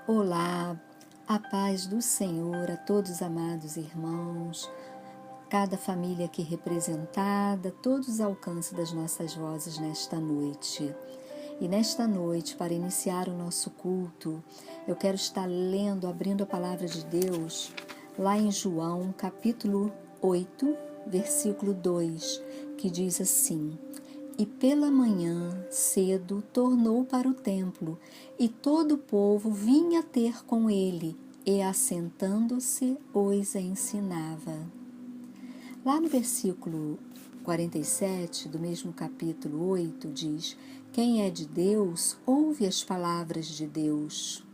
Olá, a paz do Senhor a todos amados irmãos, cada família aqui representada, todos os alcances das nossas vozes nesta noite. E nesta noite, para iniciar o nosso culto, eu quero estar abrindo a palavra de Deus, lá em João, capítulo 8, versículo 2, que diz assim: E pela manhã, cedo, tornou para o templo, e todo o povo vinha ter com ele, e assentando-se, os ensinava. Lá no versículo 47 do mesmo capítulo 8 diz: Quem é de Deus, ouve as palavras de Deus.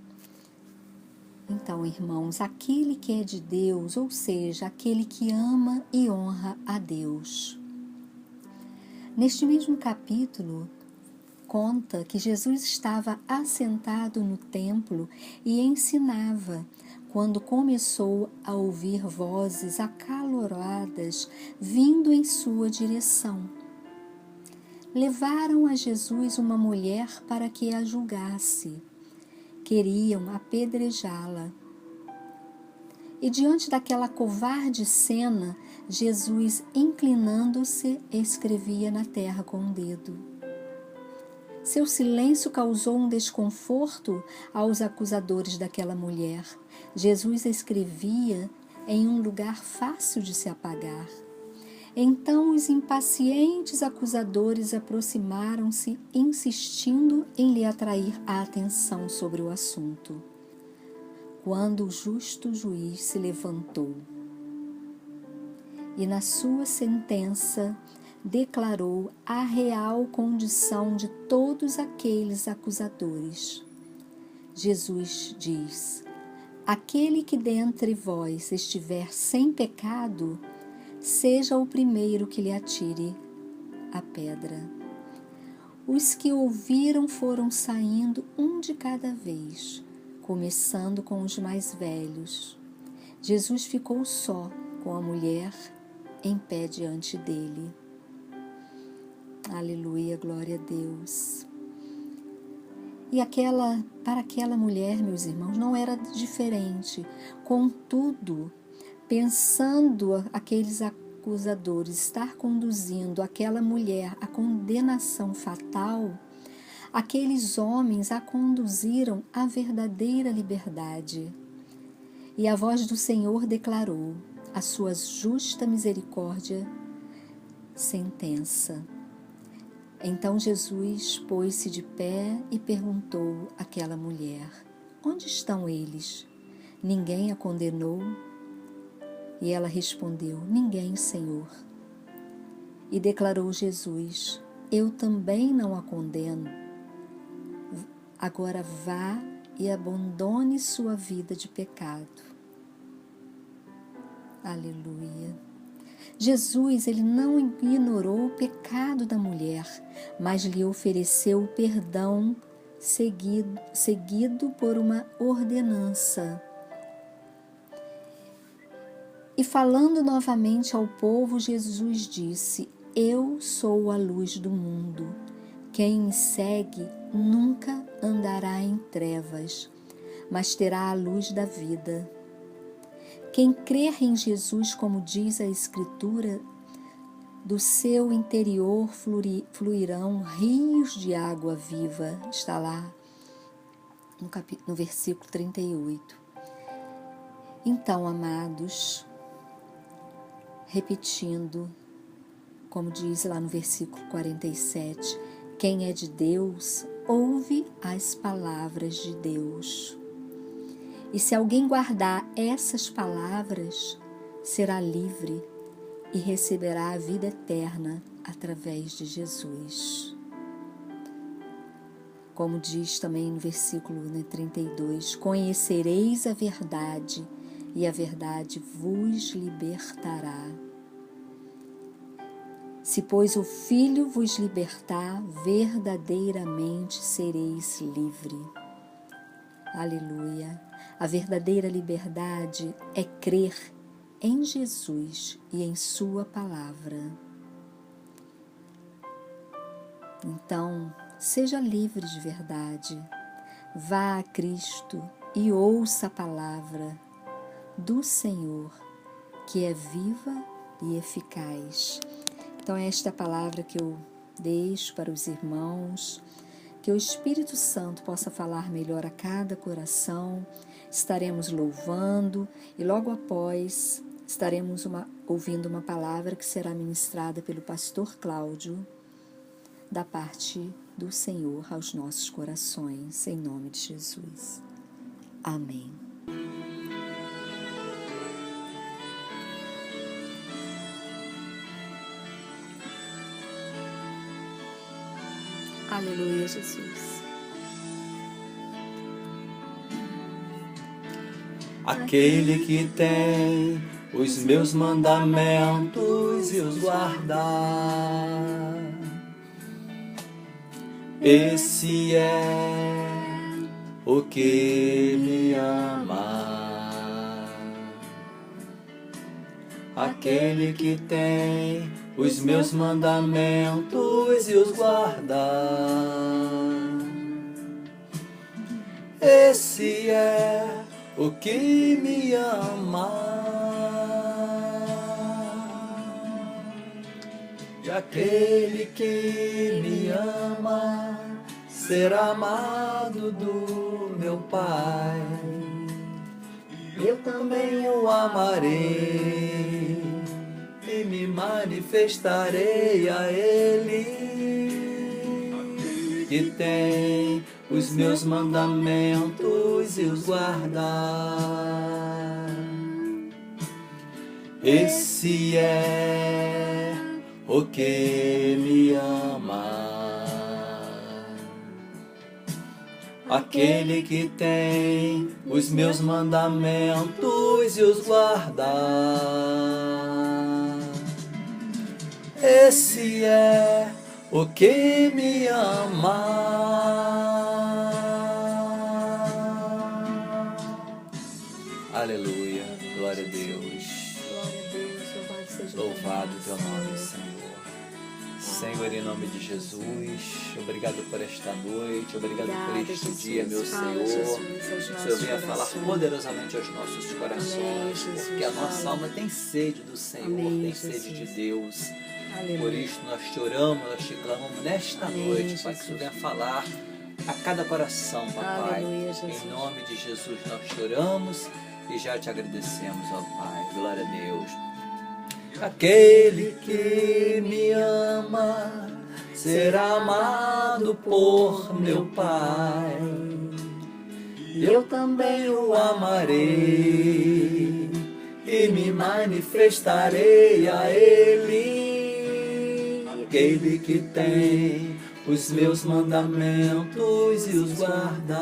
Então, irmãos, aquele que é de Deus, ou seja, aquele que ama e honra a Deus. Neste mesmo capítulo, conta que Jesus estava assentado no templo e ensinava, quando começou a ouvir vozes acaloradas vindo em sua direção. Levaram a Jesus uma mulher para que a julgasse. Queriam apedrejá-la. E diante daquela covarde cena, Jesus, inclinando-se, escrevia na terra com um dedo. Seu silêncio causou um desconforto aos acusadores daquela mulher. Jesus escrevia em um lugar fácil de se apagar. Então os impacientes acusadores aproximaram-se, insistindo em lhe atrair a atenção sobre o assunto. Quando o justo juiz se levantou e, na sua sentença, declarou a real condição de todos aqueles acusadores. Jesus diz: Aquele que dentre vós estiver sem pecado, seja o primeiro que lhe atire a pedra. Os que ouviram foram saindo um de cada vez, começando com os mais velhos. Jesus ficou só com a mulher em pé diante dele. Aleluia, glória a Deus. E para aquela mulher, meus irmãos, não era diferente. Contudo, pensando aqueles acusadores estar conduzindo aquela mulher à condenação fatal, aqueles homens a conduziram à verdadeira liberdade. E a voz do Senhor declarou a sua justa misericórdia sentença. Então Jesus pôs-se de pé e perguntou àquela mulher: Onde estão eles? Ninguém a condenou? E ela respondeu: Ninguém, Senhor. E declarou Jesus: Eu também não a condeno. Agora vá e abandone sua vida de pecado. Aleluia. Jesus, ele não ignorou o pecado da mulher, mas lhe ofereceu o perdão seguido por uma ordenança. E falando novamente ao povo, Jesus disse: Eu sou a luz do mundo. Quem me segue nunca andará em trevas, mas terá a luz da vida. Quem crer em Jesus, como diz a Escritura, do seu interior fluirão rios de água viva. Está lá no versículo 38. Então, amados, repetindo, como diz lá no versículo 47, quem é de Deus, ouve as palavras de Deus. E se alguém guardar essas palavras, será livre e receberá a vida eterna através de Jesus. Como diz também no versículo 32, conhecereis a verdade e a verdade vos libertará. Se, pois, o Filho vos libertar, verdadeiramente sereis livre. Aleluia. A verdadeira liberdade é crer em Jesus e em sua palavra. Então, seja livre de verdade. Vá a Cristo e ouça a palavra do Senhor, que é viva e eficaz. Então, esta é a palavra que eu deixo para os irmãos, que o Espírito Santo possa falar melhor a cada coração. Estaremos louvando e logo após estaremos ouvindo uma palavra que será ministrada pelo pastor Cláudio, da parte do Senhor aos nossos corações, em nome de Jesus. Amém. Aleluia, Jesus. Aquele que tem os meus mandamentos e os guardar, esse é o que me ama. Aquele que tem os meus mandamentos e os guardar, esse é o que me ama. E aquele que me ama será amado do meu Pai. Eu também o amarei e me manifestarei a Ele, que tem os meus mandamentos e os guardar. Esse é o que me ama. Aquele que tem os meus mandamentos e os guardar, esse é o que me ama. Aleluia, glória a Deus. Glória a Deus, Louvado teu nome, Senhor. Senhor, em nome de Jesus, obrigado por esta noite, obrigado por este dia, meu Senhor. O Senhor venha falar poderosamente aos nossos corações, porque a nossa alma tem sede do Senhor, tem sede de Deus. Por isso nós te oramos, nós te clamamos nesta noite, para que o Senhor venha falar a cada coração, papai. Em nome de Jesus nós te oramos e já te agradecemos, ó Pai. Glória a Deus. Aquele que me ama será amado por meu Pai. Eu também o amarei e me manifestarei a Ele. Aquele que tem os meus mandamentos e os guardar,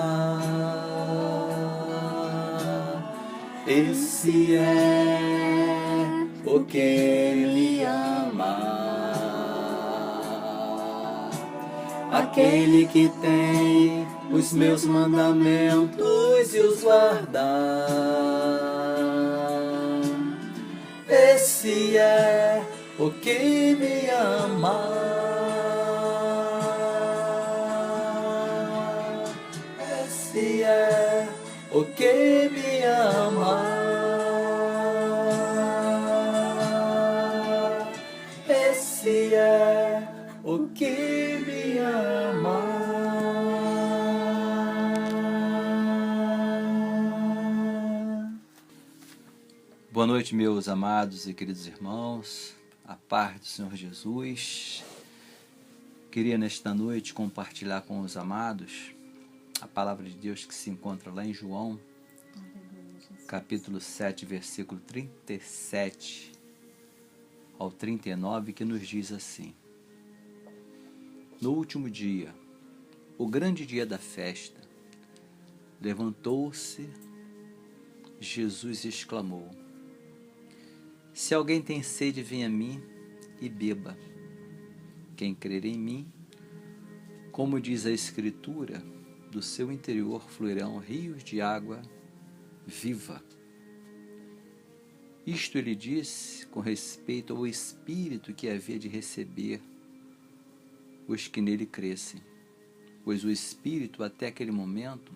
esse é o que me ama. Aquele que tem os meus mandamentos e os guardar, esse é o que me ama. Esse é o que me ama. Esse é o que me ama. Boa noite, meus amados e queridos irmãos. A paz do Senhor Jesus. Queria nesta noite compartilhar com os amados a palavra de Deus que se encontra lá em João, capítulo 7, versículo 37 ao 39, que nos diz assim: No último dia, o grande dia da festa, levantou-se Jesus e exclamou: Se alguém tem sede, venha a mim e beba. Quem crer em mim, como diz a Escritura, do seu interior fluirão rios de água viva. Isto ele disse com respeito ao Espírito que havia de receber os que nele crescem, pois o Espírito até aquele momento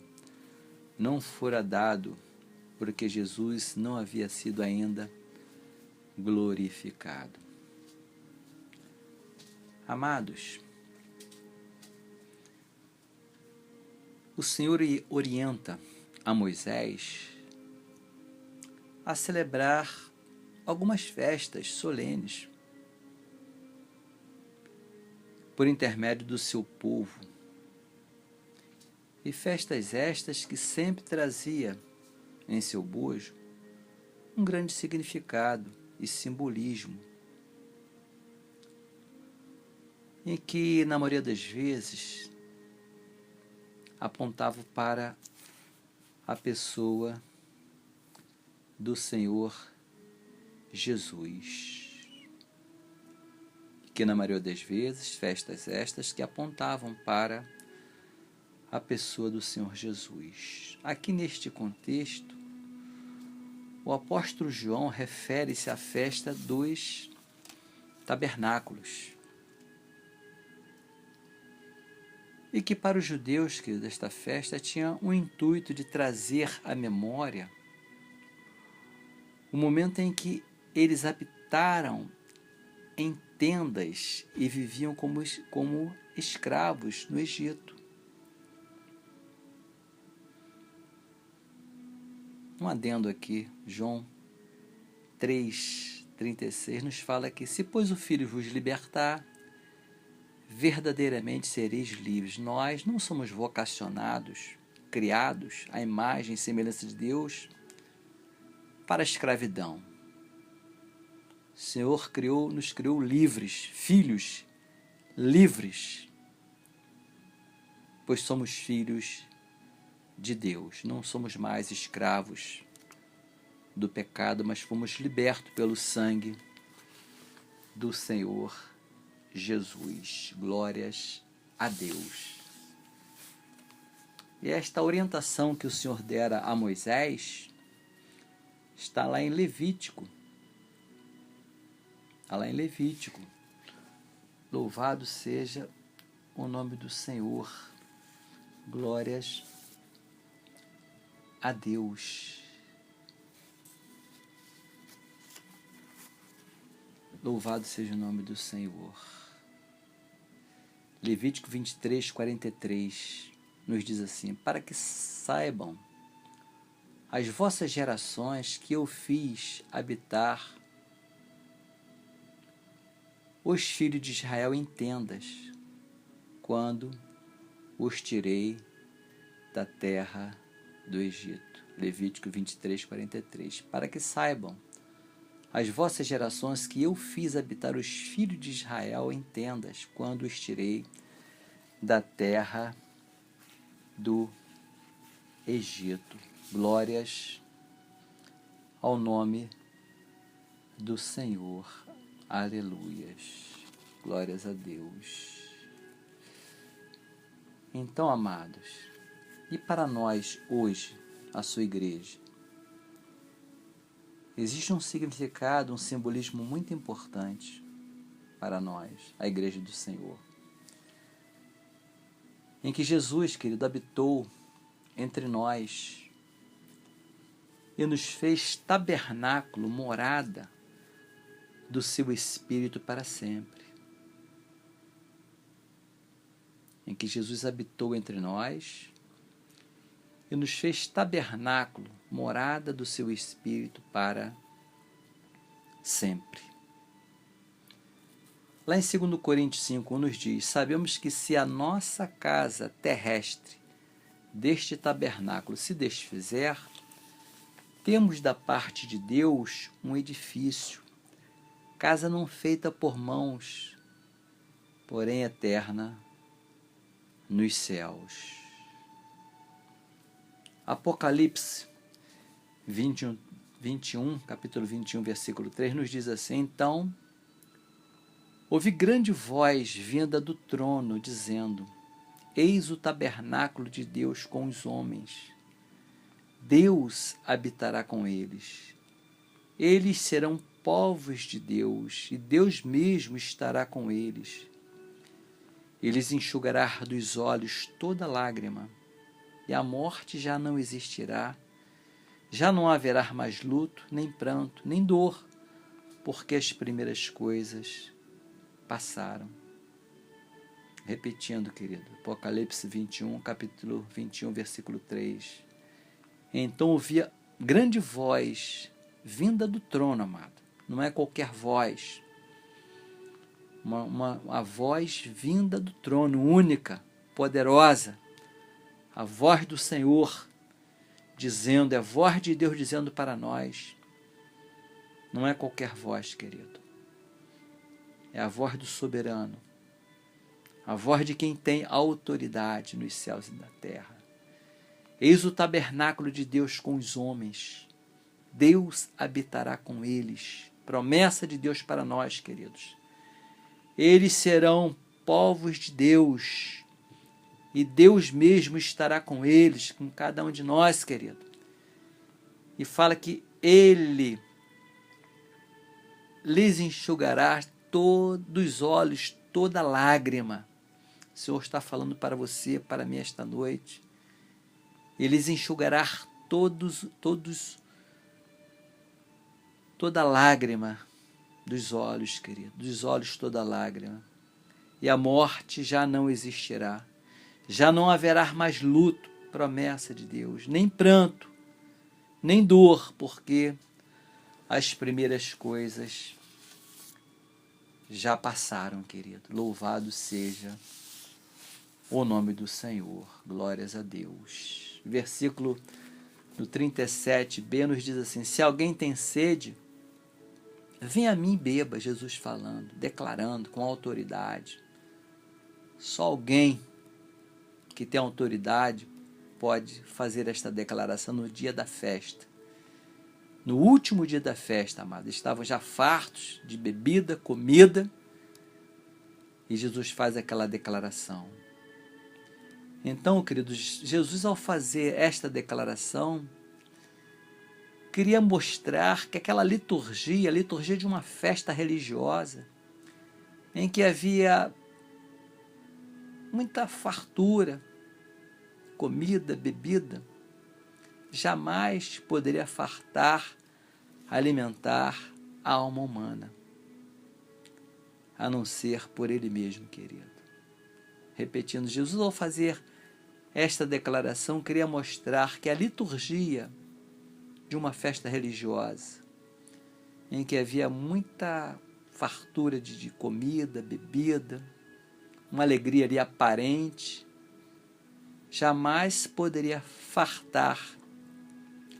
não fora dado, porque Jesus não havia sido ainda glorificado. Amados, o Senhor orienta a Moisés a celebrar algumas festas solenes por intermédio do seu povo, e festas estas que sempre trazia em seu bojo um grande significado e simbolismo, em que, na maioria das vezes, apontavam para a pessoa do Senhor Jesus. Que, na maioria das vezes, festas estas que apontavam para a pessoa do Senhor Jesus. Aqui neste contexto, o apóstolo João refere-se à festa dos tabernáculos. E que para os judeus, querido, esta festa tinha o intuito de trazer à memória o momento em que eles habitaram em tendas e viviam como escravos no Egito. Um adendo aqui, João 3,36 nos fala que se, pois, o Filho vos libertar, verdadeiramente sereis livres. Nós não somos vocacionados, criados à imagem e semelhança de Deus para a escravidão. O Senhor nos criou livres, filhos livres, pois somos filhos de Deus. Não somos mais escravos do pecado, mas fomos libertos pelo sangue do Senhor Jesus. Glórias a Deus. E esta orientação que o Senhor dera a Moisés está lá em Levítico. Está lá em Levítico. Louvado seja o nome do Senhor. Glórias a Deus. Louvado seja o nome do Senhor. Levítico 23:43 nos diz assim: para que saibam as vossas gerações que eu fiz habitar os filhos de Israel em tendas, quando os tirei da terra do Egito. Levítico 23:43. Para que saibam as vossas gerações que eu fiz habitar os filhos de Israel em tendas, quando os tirei da terra do Egito. Glórias ao nome do Senhor. Aleluias. Glórias a Deus. Então, amados, e para nós hoje, a sua igreja, existe um significado, um simbolismo muito importante para nós, a igreja do Senhor, em que Jesus, querido, habitou entre nós e nos fez tabernáculo, morada do seu Espírito para sempre. Em que Jesus habitou entre nós e nos fez tabernáculo, morada do seu Espírito para sempre. Lá em 2 Coríntios 5:1 nos diz: sabemos que se a nossa casa terrestre deste tabernáculo se desfizer, temos da parte de Deus um edifício, casa não feita por mãos, porém eterna nos céus. Apocalipse 21, capítulo 21, versículo 3, nos diz assim: então ouvi grande voz vinda do trono, dizendo: eis o tabernáculo de Deus com os homens. Deus habitará com eles. Eles serão povos de Deus, e Deus mesmo estará com eles. Ele enxugará dos olhos toda lágrima, e a morte já não existirá. Já não haverá mais luto, nem pranto, nem dor, porque as primeiras coisas passaram. Repetindo, querido, Apocalipse 21, capítulo 21, versículo 3. Então ouvia grande voz vinda do trono, amado. Não é qualquer voz. Uma voz vinda do trono, única, poderosa. A voz do Senhor dizendo, é a voz de Deus dizendo para nós. Não é qualquer voz, querido. É a voz do soberano. A voz de quem tem autoridade nos céus e na terra. Eis o tabernáculo de Deus com os homens. Deus habitará com eles. Promessa de Deus para nós, queridos. Eles serão povos de Deus. E Deus mesmo estará com eles, com cada um de nós, querido. E fala que Ele lhes enxugará todos os olhos, toda lágrima. O Senhor está falando para você, para mim esta noite. Ele lhes enxugará toda lágrima dos olhos, querido. Dos olhos toda lágrima. E a morte já não existirá. Já não haverá mais luto, promessa de Deus, nem pranto, nem dor, porque as primeiras coisas já passaram, querido. Louvado seja o nome do Senhor. Glórias a Deus. Versículo do 37b nos diz assim, se alguém tem sede, venha a mim e beba, Jesus falando, declarando com autoridade. Só alguém que tem autoridade pode fazer esta declaração no dia da festa. No último dia da festa, amados, estavam já fartos de bebida, comida, e Jesus faz aquela declaração. Então, queridos, Jesus, ao fazer esta declaração, queria mostrar que aquela liturgia, a liturgia de uma festa religiosa, em que havia muita fartura, comida, bebida, jamais poderia fartar, alimentar a alma humana, a não ser por Ele mesmo, querido. Repetindo, Jesus, ao fazer esta declaração, queria mostrar que a liturgia de uma festa religiosa, em que havia muita fartura de comida, bebida, uma alegria ali aparente, jamais poderia fartar,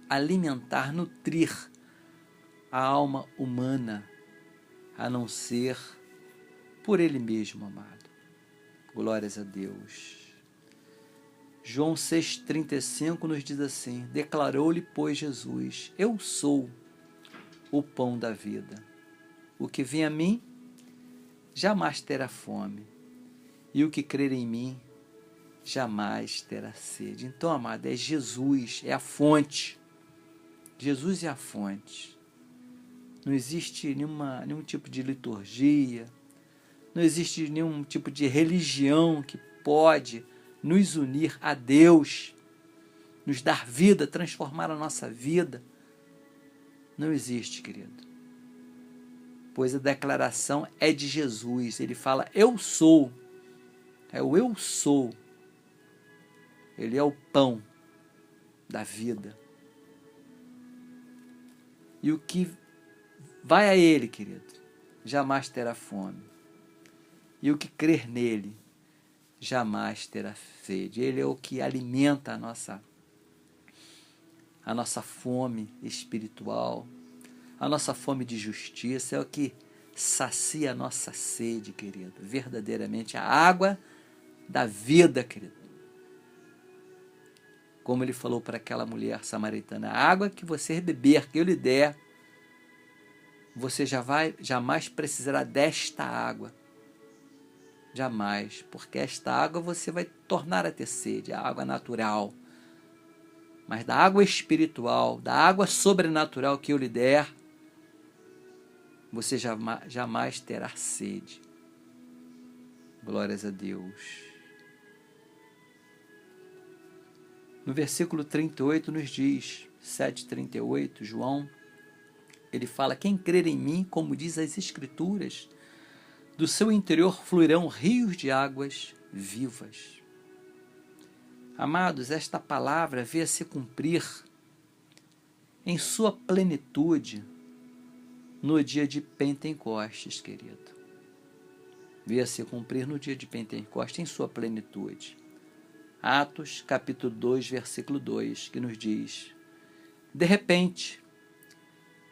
alimentar, nutrir a alma humana, a não ser por Ele mesmo, amado. Glórias a Deus. João 6,35 nos diz assim, declarou-lhe, pois, Jesus, eu sou o pão da vida. O que vem a mim jamais terá fome, e o que crer em mim jamais terá sede. Então, amado, é Jesus, é a fonte. Jesus é a fonte. Não existe nenhum tipo de liturgia, não existe nenhum tipo de religião que pode nos unir a Deus, nos dar vida, transformar a nossa vida. Não existe, querido. Pois a declaração é de Jesus. Ele fala, eu sou. É o eu sou. Ele é o pão da vida. E o que vai a Ele, querido, jamais terá fome. E o que crer nele, jamais terá sede. Ele é o que alimenta a nossa fome espiritual, a nossa fome de justiça, é o que sacia a nossa sede, querido. Verdadeiramente, a água da vida, querido. Como ele falou para aquela mulher samaritana, a água que você beber, que eu lhe der, você jamais precisará desta água. Jamais, porque esta água você vai tornar a ter sede, a água natural. Mas da água espiritual, da água sobrenatural que eu lhe der, você jamais terá sede. Glórias a Deus. No versículo 38 nos diz, 7,38, João, ele fala: quem crer em mim, como diz as Escrituras, do seu interior fluirão rios de águas vivas. Amados, esta palavra veio a se cumprir em sua plenitude no dia de Pentecostes, querido. Veio a se cumprir no dia de Pentecostes em sua plenitude. Atos, capítulo 2, versículo 2, que nos diz: de repente,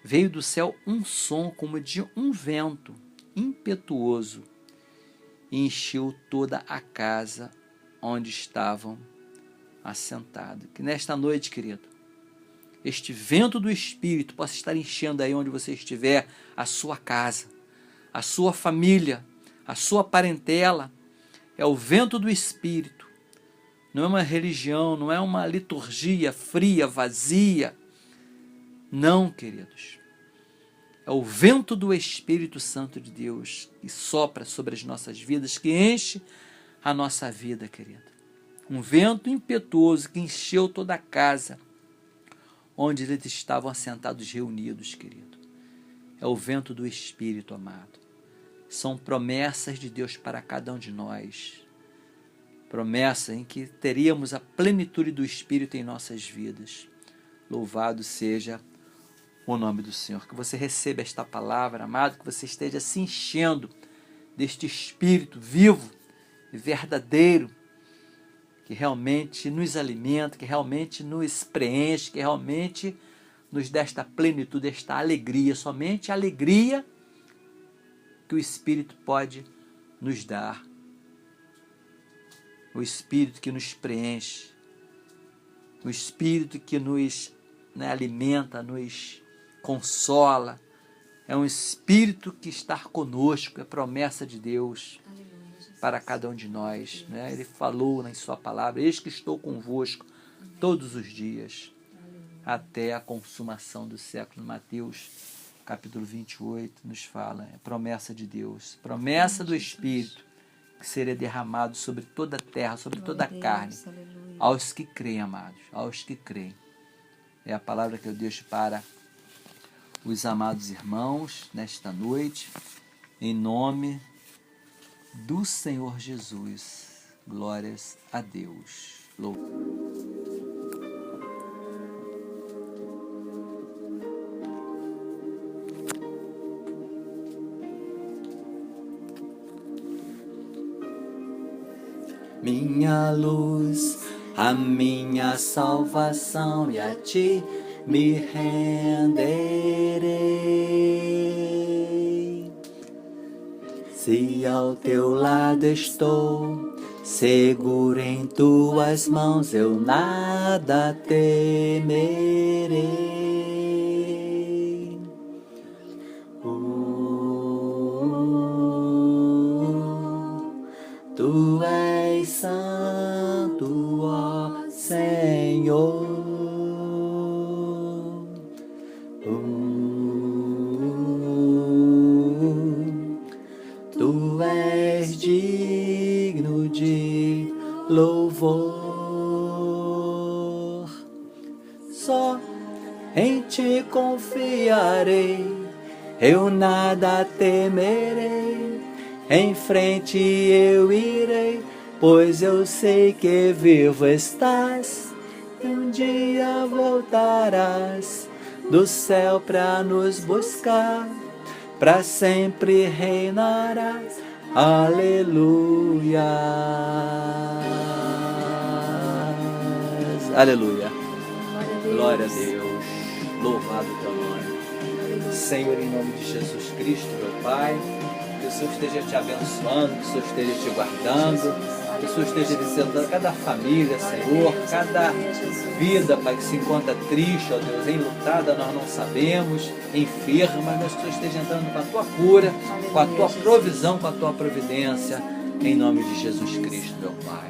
veio do céu um som como de um vento impetuoso e encheu toda a casa onde estavam assentados. Que nesta noite, querido, este vento do Espírito possa estar enchendo aí onde você estiver, a sua casa, a sua família, a sua parentela. É o vento do Espírito. Não é uma religião, não é uma liturgia fria, vazia. Não, queridos. É o vento do Espírito Santo de Deus que sopra sobre as nossas vidas, que enche a nossa vida, querido. Um vento impetuoso que encheu toda a casa onde eles estavam assentados reunidos, querido. É o vento do Espírito, amado. São promessas de Deus para cada um de nós. Promessa em que teríamos a plenitude do Espírito em nossas vidas. Louvado seja o nome do Senhor. Que você receba esta palavra, amado, que você esteja se enchendo deste Espírito vivo e verdadeiro, que realmente nos alimenta, que realmente nos preenche, que realmente nos dá esta plenitude, esta alegria, somente a alegria que o Espírito pode nos dar. O Espírito que nos preenche, o Espírito que nos alimenta, nos consola. É um Espírito que está conosco, é promessa de Deus para cada um de nós. Ele falou em sua palavra: eis que estou convosco todos os dias, até a consumação do século. Mateus capítulo 28 nos fala, é promessa de Deus, promessa do Espírito, que seria derramado sobre toda a terra, sobre toda a carne, aos que creem, amados, aos que creem. É a palavra que eu deixo para os amados irmãos nesta noite, em nome do Senhor Jesus. Glórias a Deus. Minha luz, a minha salvação, e a ti me renderei. Se ao teu lado estou, seguro em tuas mãos, eu nada temerei. Tu és santo, ó Senhor. Tu és digno de louvor. Só em ti confiarei, eu nada temerei. Em frente eu irei, pois eu sei que vivo estás. E um dia voltarás do céu pra nos buscar, pra sempre reinarás. Aleluia. Aleluia. Glória a Deus. Louvado teu nome. Senhor, em nome de Jesus Cristo, meu Pai, que o Senhor esteja te abençoando, que o Senhor esteja te guardando, que o Senhor esteja visitando cada família, Senhor, cada vida, Pai, que se encontra triste, ó Deus, enlutada, nós não sabemos, enferma, mas que o Senhor esteja entrando com a tua cura, com a tua provisão, com a tua providência, em nome de Jesus Cristo, meu Pai.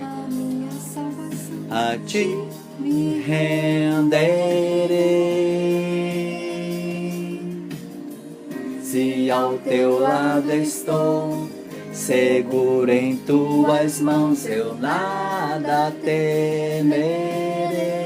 A ti me renderei, se ao teu lado estou, seguro em tuas mãos, eu nada temerei.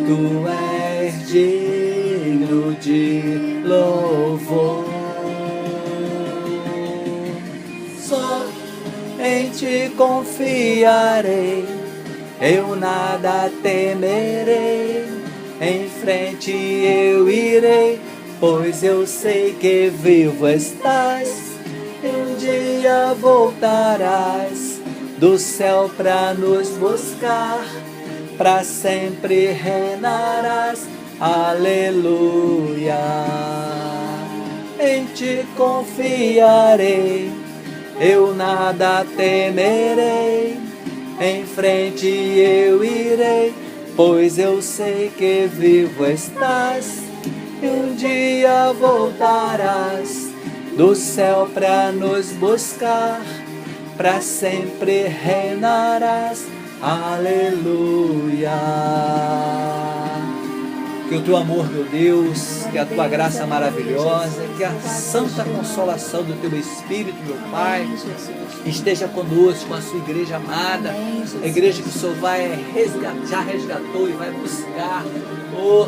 Tu és digno de louvor. Só em ti confiarei, eu nada temerei. Em frente eu irei, pois eu sei que vivo estás. E um dia voltarás do céu pra nos buscar. Pra sempre reinarás, aleluia. Em ti confiarei, eu nada temerei. Em frente eu irei, pois eu sei que vivo estás. E um dia voltarás do céu pra nos buscar. Pra sempre reinarás, aleluia. Que o teu amor, meu Deus, que a tua graça maravilhosa, que a santa consolação do teu Espírito, meu Pai, esteja conosco, com a sua igreja amada, a igreja que o Senhor já resgatou e vai buscar,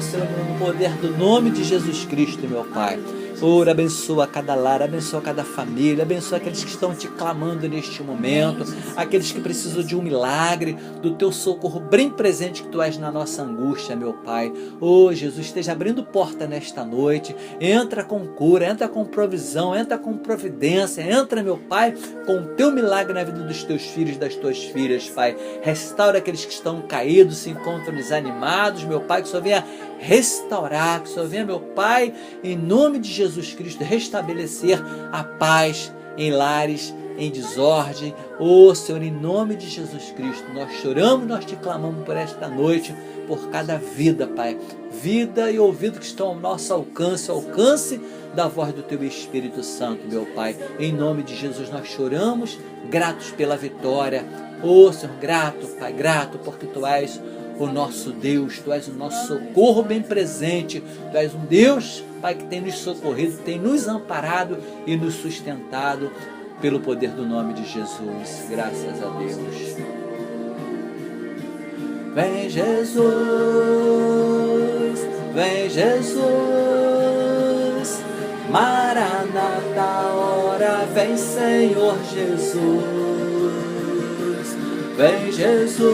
Senhor, no poder do nome de Jesus Cristo, meu Pai. Ora, abençoa cada lar, abençoa cada família, abençoa aqueles que estão te clamando neste momento, aqueles que precisam de um milagre, do teu socorro bem presente que tu és na nossa angústia, meu Pai. Jesus, esteja abrindo porta nesta noite, entra com cura, entra com provisão, entra com providência, entra, meu Pai, com o teu milagre na vida dos teus filhos e das tuas filhas, Pai. Restaura aqueles que estão caídos, se encontram desanimados, meu Pai, que o Senhor venha restaurar, que o Senhor venha, meu Pai, em nome de Jesus Cristo, restabelecer a paz em lares, em desordem. Senhor, em nome de Jesus Cristo, nós choramos, nós te clamamos por esta noite, por cada vida, Pai, vida e ouvido que estão ao nosso alcance, ao alcance da voz do teu Espírito Santo, meu Pai. Em nome de Jesus nós choramos, gratos pela vitória. Senhor, grato, Pai, grato, porque tu és o nosso Deus, tu és o nosso socorro bem presente, tu és um Deus, Pai, que tem nos socorrido, tem nos amparado e nos sustentado pelo poder do nome de Jesus. Graças a Deus. Vem Jesus, vem Jesus, Maranata, hora vem Senhor Jesus. Vem Jesus,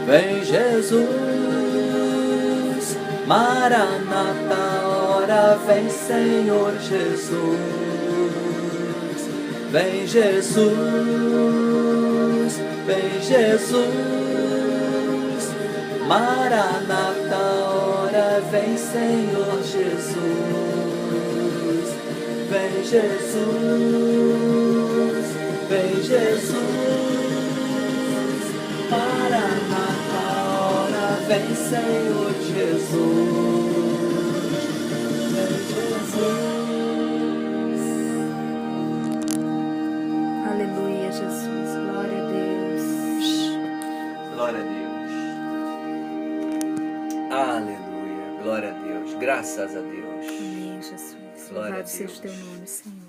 vem Jesus, Maranata, hora vem Senhor Jesus. Vem Jesus, vem Jesus, Maranata, hora vem Senhor Jesus. Vem Jesus, vem Jesus, Maranata, hora vem Senhor Jesus. Vem Jesus. Aleluia, Jesus. Glória a Deus. Glória a Deus. Aleluia. Glória a Deus. Graças a Deus. Amém, Jesus. Glória a Louvado seja o Deus. teu nome, Senhor.